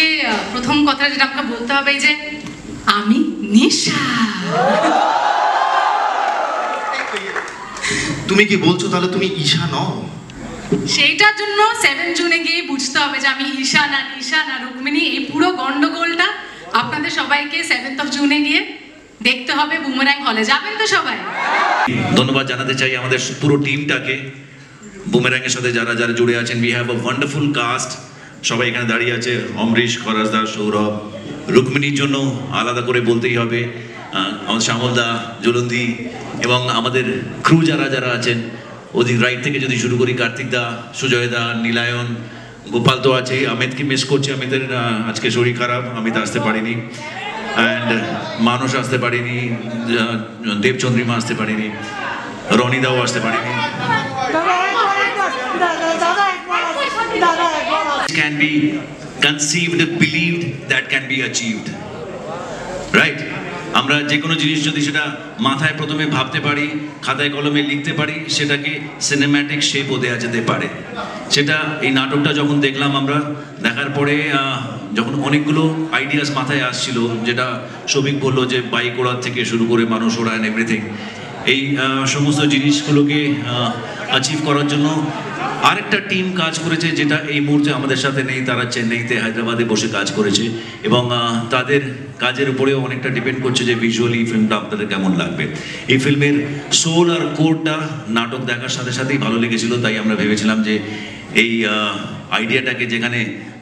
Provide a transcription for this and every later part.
আজকে প্রথম কথা যেটা আমাকে বলতে হবে যে আমি নিশা। তুমি কি বলছো তাহলে তুমি ঈশা নও? সেইটার জন্য 7 জুনে গিয়ে বুঝতে হবে যে আমি ঈশা না নিশা না রুক্মিণী। এই পুরো গন্ডগোলটা আপনাদের সবাইকে 7th of জুনে গিয়ে দেখতে হবে বুমেরাং হলে। যাবেন তো সবাই? ধন্যবাদ জানাতে চাই আমাদের পুরো টিমটাকে, বুমেরাং এর সাথে যারা যারা জুড়ে আছেন। We have a wonderful cast. সবাই এখানে দাঁড়িয়ে আছে, অমরিশ, খরাজদা, সৌরভ। রুক্মিণীর জন্য আলাদা করে বলতেই হবে আমাদের শ্যামলদা, জলন্দি এবং আমাদের ক্রু যারা যারা আছেন ওদিক রাইট থেকে যদি শুরু করি, কার্তিক দা, সুজয় দা, নীলায়ন, গোপাল তো আছে। অমিতকে মিস করছি, অমিতের আজকে শরীর খারাপ, অমিত আসতে পারিনি, অ্যান্ড মানুষ আসতে পারিনি, দেবচন্দ্রিমা আসতে পারিনি, রনিদাও আসতে পারিনি। Can be conceived, believed, that can be achieved, right? আমরা যে কোনো জিনিস যদি সেটা মাথায় প্রথমে ভাবতে পারি, খাতায় কলমে লিখতে পারি, সেটাকে সিনেম্যাটিক শেপও দেওয়া যেতে পারে। সেটা এই নাটকটা যখন দেখলাম আমরা, দেখার পরে যখন অনেকগুলো আইডিয়াস মাথায় আসছিল, যেটা সবিক বললো যে বাইক ওড়ার থেকে শুরু করে মানুষ ওড়া অ্যান্ড এভরিথিং, এই সমস্ত জিনিসগুলোকে অ্যাচিভ করার জন্য আরেকটা টিম কাজ করেছে, যেটা এই মুহূর্তে আমাদের সাথে নেই। তারা চেন্নাইতে, হায়দ্রাবাদে বসে কাজ করেছে এবং তাদের কাজের উপরেও অনেকটা ডিপেন্ড করছে যে ভিজুয়ালি ফিল্মটা আপনাদের কেমন লাগবে। এই ফিল্মের সোল আর কোরটা নাটক দেখার সাথে সাথেই ভালো লেগেছিল, তাই আমরা ভেবেছিলাম যে এই আইডিয়াটাকে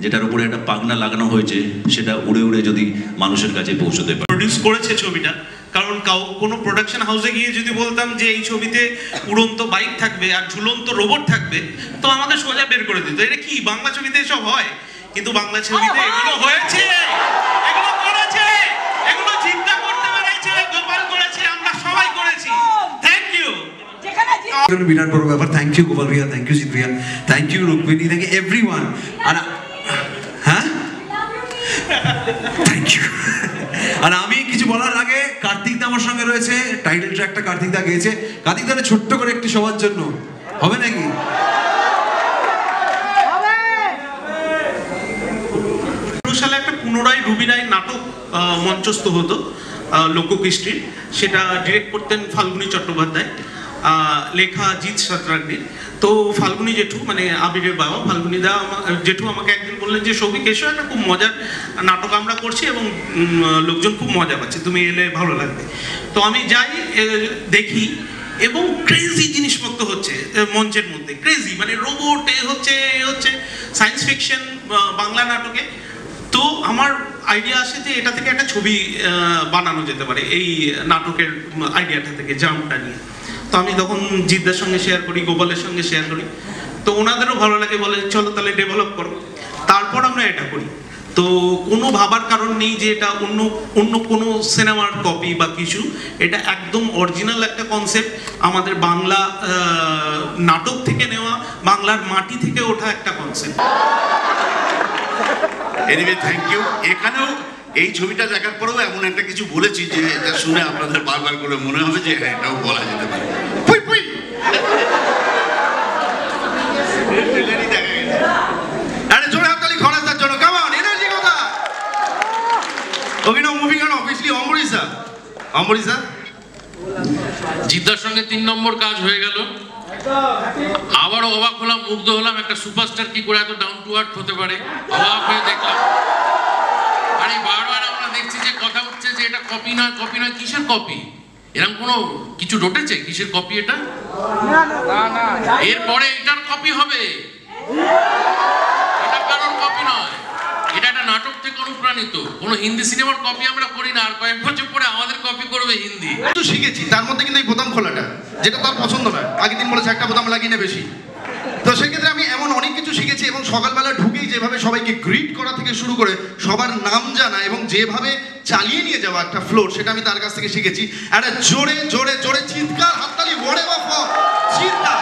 যেটার উপরে একটা পাগনা লাগানো হয়েছে, সেটা উড়ে উড়ে যদি মানুষের কাছে পৌঁছতে পারে। প্রডিউস করেছে ছবিটা, কারণ কোনো প্রোডাকশন হাউসে গিয়ে যদি বলতাম যে এই ছবিতে উড়ন্ত বাইক থাকবে আর ঝুলন্ত রোবট থাকবে, তো আমাদের সোজা বের করে দিত। এটা কি বাংলা ছবিতে এসব হয়? কিন্তু বাংলা ছবিতে এগুলো হয়েছে, এগুলো করেছে, এগুলো চিন্তা করতে পেরেছে, গোপাল করেছে, আমরা সবাই করেছি। Thank you. বিরাট বড় ব্যাপার। থ্যাংক ইউ গোপাল ভাইয়া, থ্যাংক ইউ জিৎ ভাইয়া, thank you Rukmini, thank you everyone. আর হ্যাঁ, থ্যাংক ইউ। আর আমি কিছু বলার আগে, কার্তিক দা আমার সঙ্গে রয়েছে, টাইটেল ট্র্যাকটা কার্তিক দা গেয়েছে। কার্তিক দা ছোট্ট করে একটি সবার জন্য হবে নাকি? সালে একটা পুনরায় রুবি রায় নাটক মঞ্চস্থ হতো লোককৃষ্টির, সেটা ডিরেক্ট করতেন ফাল্গুনী চট্টোপাধ্যায়, লেখা জিৎ সাঁতরাগড়ির। তো ফাল্গুনী জেঠু, মানে আবিরের বাবা, ফাল্গুনী দা জেঠু আমাকে একদিন বললেন যে সৌভিক এসো, একটা খুব মজার নাটক আমরা করছি এবং লোকজন খুব মজা পাচ্ছে, তুমি এলে ভালো লাগবে। তো আমি যাই, দেখি, এবং ক্রেজি জিনিসপত্র হচ্ছে মঞ্চের মধ্যে, ক্রেজি মানে রোবট হচ্ছে সায়েন্স ফিকশন বাংলা নাটকে। তো আমার আইডিয়া আসে যে এটা থেকে একটা ছবি বানানো যেতে পারে, এই নাটকের আইডিয়াটা থেকে, জাম্পটা নিয়ে। তো আমি তখন জিদ্দার সঙ্গে শেয়ার করি, গোপালের সঙ্গে শেয়ার করি, তো ওনাদেরও ভালো লাগে, বলে চলো তাহলে ডেভেলপ করো। তারপর আমরা এটা করি। তো কোনো ভাবার কারণ নেই যে এটা অন্য কোনো সিনেমার কপি বা কিছু, এটা একদম অরিজিনাল একটা কনসেপ্ট, আমাদের বাংলা নাটক থেকে নেওয়া, বাংলার মাটি থেকে ওঠা একটা কনসেপ্ট। Anyway thank you. এখানেও এই ছবিটা দেখার পরেও এমন একটা কিছু বলেছি যে এটা শুনে আপনাদের বারবার করে মনে হবে যে হ্যাঁ, এটাও বলা যেতে পারে। আরে জোরে হাততালি খরাজদার জন্য, কাম অন, এনার্জি কথা। অভিনব মুভিং অন, অবভিয়াসলি অমরিশা। জিদ্দার সঙ্গে 3 নম্বর কাজ হয়ে গেল। আবারও অবাক হলাম, মুগ্ধ হলাম, একটা সুপারস্টার কি করে এত ডাউন টু আর্থ হতে পারে, অবাক হয়ে দেখলাম। আরে বারবার আমরা দেখছি যে কথা উঠছে যে এটা কপি নয়, কপি নয়। কিসের কপি? এরকম কোনো কিছু রটেছে? কিসের কপি এটা? এরপরে এটার কপি হবে, এটা কারোর কপি নয়, এটা একটা নাটক থেকে অনুপ্রাণিত। কোনো হিন্দি সিনেমার কপি আমরা করি না, আর কয়েক বছর পরে আমাদের কপি করবে হিন্দি। তো শিখেছি, তার মধ্যে কিন্তু এই বোতাম খোলাটা, যেটা তার পছন্দ নয়। আগের দিন বলেছে একটা বোতাম লাগিয়ে নে বেশি। তো সেক্ষেত্রে আমি এমন অনেক কিছু শিখেছি, এবং সকালবেলা ঢুকেই যেভাবে সবাইকে গ্রিট করা থেকে শুরু করে সবার নাম জানা এবং যেভাবে চালিয়ে নিয়ে যাওয়া একটা ফ্লোর, সেটা আমি তার কাছ থেকে শিখেছি। একটা জোরে জোরে জোরে চিৎকার, হাততালি, ওরে বাবা, চিৎকার।